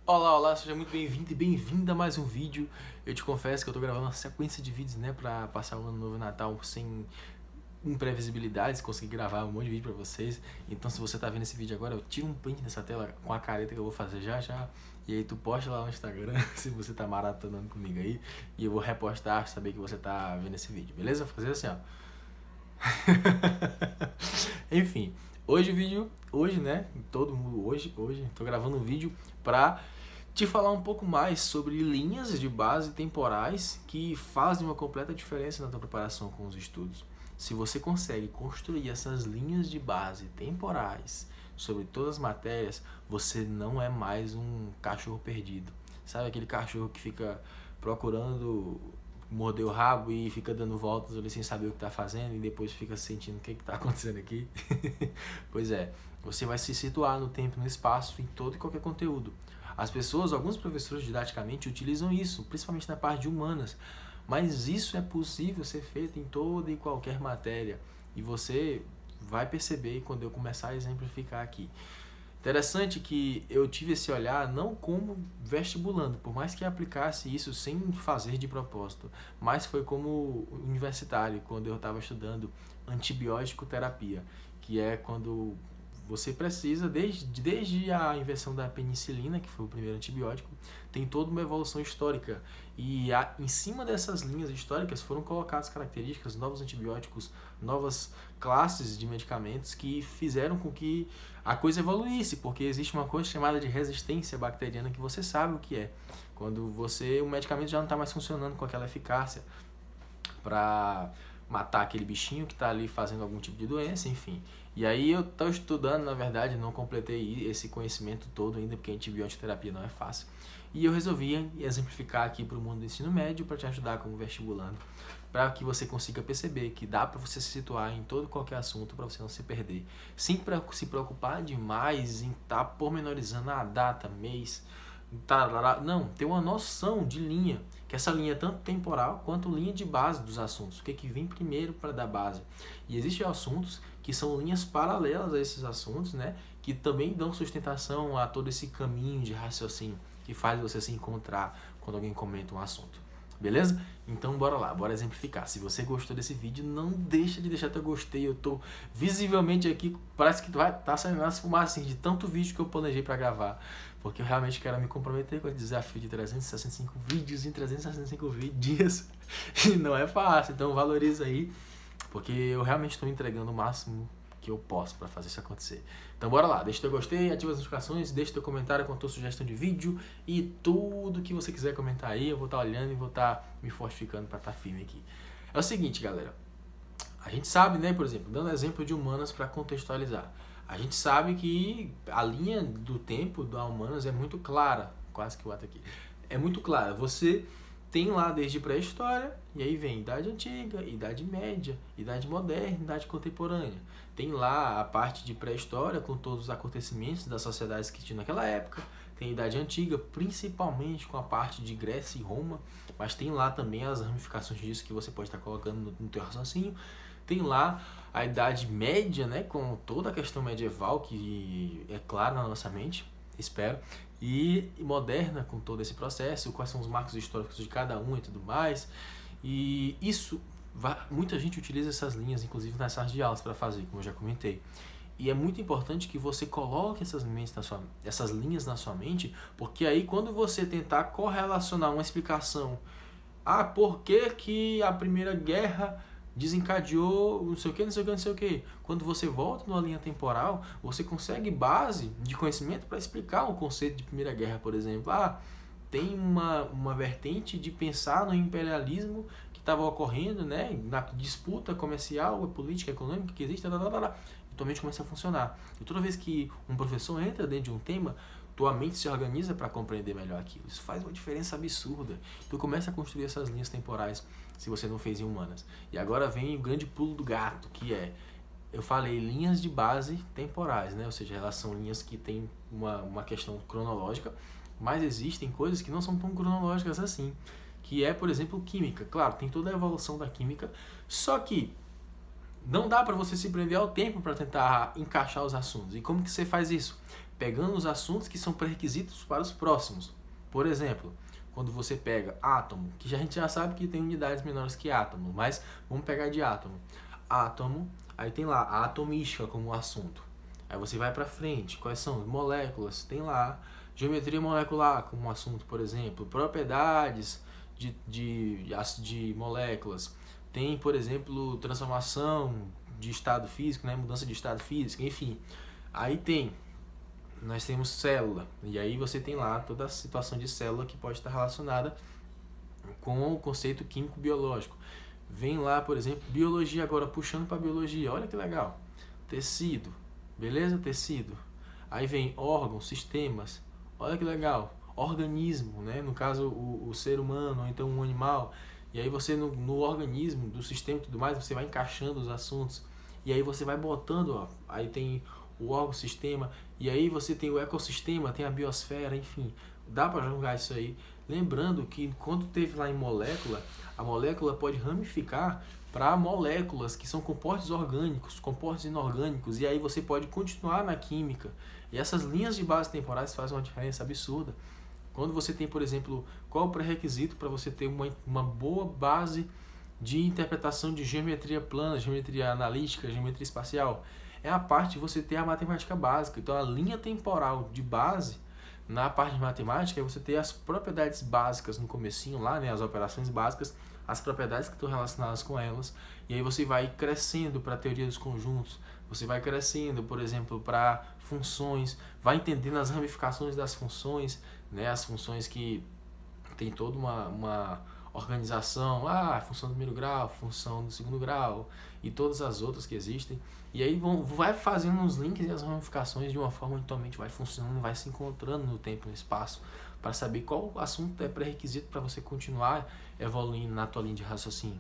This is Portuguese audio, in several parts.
Olá, olá, seja muito bem-vindo e bem-vinda a mais um vídeo. Eu te confesso que eu tô gravando uma sequência de vídeos, né, pra passar o ano novo e Natal sem imprevisibilidades, conseguir gravar um monte de vídeo pra vocês. Então, se você tá vendo esse vídeo agora, eu tiro um print dessa tela com a careta que eu vou fazer já já. E aí tu posta lá no Instagram, se você tá maratonando comigo aí. E eu vou repostar, saber que você tá vendo esse vídeo, beleza? Vou fazer assim, ó. Enfim, hoje o vídeo, hoje, né, todo mundo, hoje, tô gravando um vídeo pra te falar um pouco mais sobre linhas de base temporais que fazem uma completa diferença na tua preparação com os estudos. Se você consegue construir essas linhas de base temporais sobre todas as matérias, você não é mais um cachorro perdido. Sabe aquele cachorro que fica procurando morder o rabo e fica dando voltas ali sem saber o que está fazendo e depois fica sentindo o que está acontecendo aqui? Pois é, você vai se situar no tempo e no espaço em todo e qualquer conteúdo. As pessoas, alguns professores didaticamente utilizam isso, principalmente na parte de humanas, mas isso é possível ser feito em toda e qualquer matéria e você vai perceber quando eu começar a exemplificar aqui. Interessante que eu tive esse olhar não como vestibulando, por mais que aplicasse isso sem fazer de propósito, mas foi como universitário, quando eu estava estudando antibiótico terapia, que é quando você precisa, desde a invenção da penicilina, que foi o primeiro antibiótico, tem toda uma evolução histórica. E em cima dessas linhas históricas foram colocadas características, novos antibióticos, novas classes de medicamentos que fizeram com que a coisa evoluísse, porque existe uma coisa chamada de resistência bacteriana que você sabe o que é. Quando o medicamento já não está mais funcionando com aquela eficácia para matar aquele bichinho que está ali fazendo algum tipo de doença, enfim. E aí eu estou estudando, na verdade, não completei esse conhecimento todo ainda, porque a antibiótico terapia não é fácil. E eu resolvi exemplificar aqui para o mundo do ensino médio para te ajudar como vestibulando, para que você consiga perceber que dá para você se situar em todo qualquer assunto para você não se perder. Sem se preocupar demais em estar pormenorizando a data, mês, não, ter uma noção de linha, que essa linha é tanto temporal quanto linha de base dos assuntos, o que vem primeiro para dar base. E existem assuntos que são linhas paralelas a esses assuntos, né, que também dão sustentação a todo esse caminho de raciocínio que faz você se encontrar quando alguém comenta um assunto. Beleza? Então bora lá, bora exemplificar. Se você gostou desse vídeo, não deixa de deixar teu gostei. Eu tô visivelmente aqui, parece que tá saindo as fumaças assim, de tanto vídeo que eu planejei para gravar. Porque eu realmente quero me comprometer com o desafio de 365 vídeos em 365 dias. E não é fácil, então valoriza aí, porque eu realmente estou entregando o máximo que eu posso para fazer isso acontecer. Então bora lá, deixa teu gostei, ativa as notificações, deixa teu comentário com a tua sugestão de vídeo e tudo que você quiser comentar aí, eu vou estar olhando e vou estar me fortificando para estar firme aqui. É o seguinte, galera, a gente sabe, né, por exemplo, dando exemplo de humanas para contextualizar, a gente sabe que a linha do tempo da humanas é muito clara, quase que o ato aqui, é muito clara, você tem lá desde pré-história, e aí vem Idade Antiga, Idade Média, Idade Moderna, Idade Contemporânea. Tem lá a parte de pré-história com todos os acontecimentos das sociedades que tinham naquela época. Tem a Idade Antiga, principalmente com a parte de Grécia e Roma, mas tem lá também as ramificações disso que você pode estar colocando no teu raciocínio. Tem lá a Idade Média, né, com toda a questão medieval que é clara na nossa mente, espero, e moderna com todo esse processo, quais são os marcos históricos de cada um e tudo mais. E isso, muita gente utiliza essas linhas, inclusive nas salas de aulas, para fazer, como eu já comentei. E é muito importante que você coloque essas linhas na sua mente, porque aí quando você tentar correlacionar uma explicação, por que a Primeira Guerra desencadeou não sei o que, não sei o que, não sei o que. Quando você volta numa linha temporal, você consegue base de conhecimento para explicar um conceito de Primeira Guerra, por exemplo. Tem uma vertente de pensar no imperialismo que estava ocorrendo, né, na disputa comercial, política, econômica que existe, e tua mente começa a funcionar. E toda vez que um professor entra dentro de um tema, tua mente se organiza para compreender melhor aquilo. Isso faz uma diferença absurda. Tu começa a construir essas linhas temporais se você não fez em humanas. E agora vem o grande pulo do gato, que é, eu falei linhas de base temporais, né? Ou seja, elas são linhas que têm uma questão cronológica, mas existem coisas que não são tão cronológicas assim, que é, por exemplo, química. Claro, tem toda a evolução da química, só que não dá para você se prender ao tempo para tentar encaixar os assuntos. E como que você faz isso? pegando os assuntos que são pré-requisitos para os próximos. Por exemplo, quando você pega átomo, que a gente já sabe que tem unidades menores que átomo, mas vamos pegar de átomo. Átomo, aí tem lá a atomística como assunto. Aí você vai para frente, quais são as moléculas? Tem lá geometria molecular como assunto, por exemplo, propriedades de moléculas. Tem, por exemplo, transformação de estado físico, né? Mudança de estado físico, enfim. Aí nós temos célula, e aí você tem lá toda a situação de célula que pode estar relacionada com o conceito químico-biológico. Vem lá, por exemplo, biologia agora, puxando para biologia, olha que legal. Tecido, beleza? Tecido. Aí vem órgãos, sistemas, olha que legal. Organismo, né? No caso o ser humano, ou então um animal. E aí você no organismo, do sistema e tudo mais, você vai encaixando os assuntos. E aí você vai botando, ó, aí tem o órgão, sistema, e aí você tem o ecossistema, tem a biosfera, enfim. Dá para jogar isso aí. Lembrando que quando teve lá em molécula, a molécula pode ramificar para moléculas que são compostos orgânicos, compostos inorgânicos, e aí você pode continuar na química. E essas linhas de base temporais fazem uma diferença absurda. Quando você tem, por exemplo, qual é o pré-requisito para você ter uma boa base de interpretação de geometria plana, geometria analítica, geometria espacial? É a parte de você ter a matemática básica. Então, a linha temporal de base, na parte de matemática, é você ter as propriedades básicas no comecinho lá, né, as operações básicas, as propriedades que estão relacionadas com elas, e aí você vai crescendo para a teoria dos conjuntos, você vai crescendo, por exemplo, para funções, vai entendendo as ramificações das funções, né, as funções que tem toda uma organização, função do primeiro grau, função do segundo grau e todas as outras que existem. E aí vai fazendo os links e as ramificações de uma forma que tua mente vai funcionando, vai se encontrando no tempo e no espaço para saber qual assunto é pré-requisito para você continuar evoluindo na tua linha de raciocínio.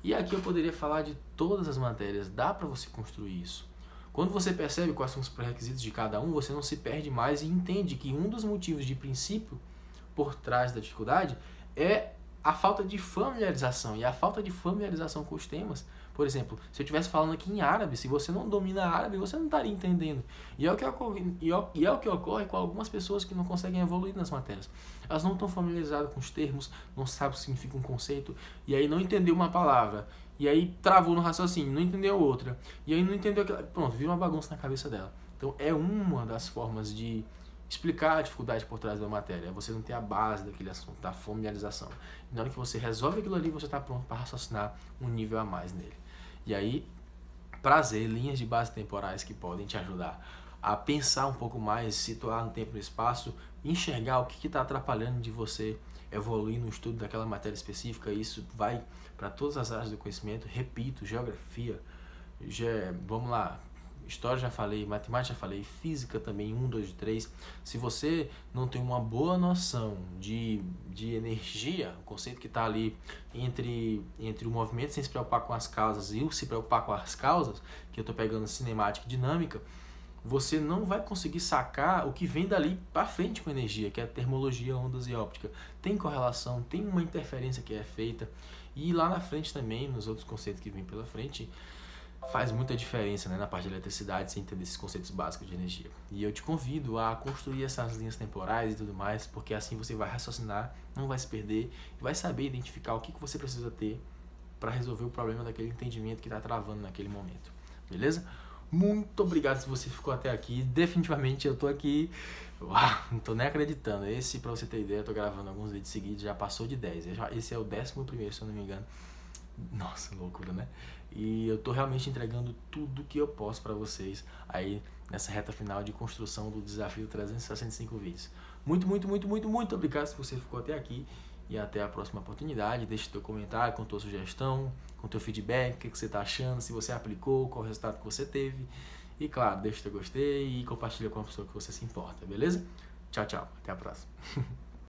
E aqui eu poderia falar de todas as matérias, dá para você construir isso. Quando você percebe quais são os pré-requisitos de cada um, você não se perde mais e entende que um dos motivos de princípio por trás da dificuldade é a falta de familiarização. E a falta de familiarização com os temas, por exemplo, se eu estivesse falando aqui em árabe, se você não domina árabe, você não estaria entendendo. E é o que ocorre com algumas pessoas que não conseguem evoluir nas matérias. Elas não estão familiarizadas com os termos, não sabem o que significa um conceito, e aí não entendeu uma palavra, e aí travou no raciocínio, não entendeu outra, e aí não entendeu aquela... Pronto, vira uma bagunça na cabeça dela. Então é uma das formas de explicar a dificuldade por trás da matéria, é você não ter a base daquele assunto, da familiarização. E na hora que você resolve aquilo ali, você está pronto para raciocinar um nível a mais nele. E aí, prazer, linhas de base temporais que podem te ajudar a pensar um pouco mais, situar no tempo e no espaço, enxergar o que está atrapalhando de você evoluir no estudo daquela matéria específica. Isso vai para todas as áreas do conhecimento. Repito, geografia, vamos lá, história já falei, matemática já falei, física também, 1, 2, 3. Se você não tem uma boa noção de energia, o conceito que está ali entre o movimento sem se preocupar com as causas e o se preocupar com as causas, que eu estou pegando cinemática e dinâmica, você não vai conseguir sacar o que vem dali para frente com energia, que é a termologia, ondas e óptica. Tem correlação, tem uma interferência que é feita, e lá na frente também, nos outros conceitos que vêm pela frente, faz muita diferença, né, na parte de eletricidade, você entender esses conceitos básicos de energia. E eu te convido a construir essas linhas temporais e tudo mais, porque assim você vai raciocinar, não vai se perder, e vai saber identificar o que você precisa ter para resolver o problema daquele entendimento que está travando naquele momento. Beleza? Muito obrigado se você ficou até aqui. Definitivamente eu tô aqui, não tô nem acreditando. Esse, pra você ter ideia, eu tô gravando alguns vídeos seguidos, já passou de 10. Esse é o 11º, se eu não me engano. Nossa, loucura, né? E eu tô realmente entregando tudo que eu posso pra vocês aí nessa reta final de construção do desafio 365 vídeos. Muito obrigado se você ficou até aqui. E até a próxima oportunidade. Deixe teu comentário com tua sugestão, com teu feedback, o que você está achando, se você aplicou, qual o resultado que você teve. E claro, deixa teu gostei e compartilha com a pessoa que você se importa, beleza? Tchau, até a próxima.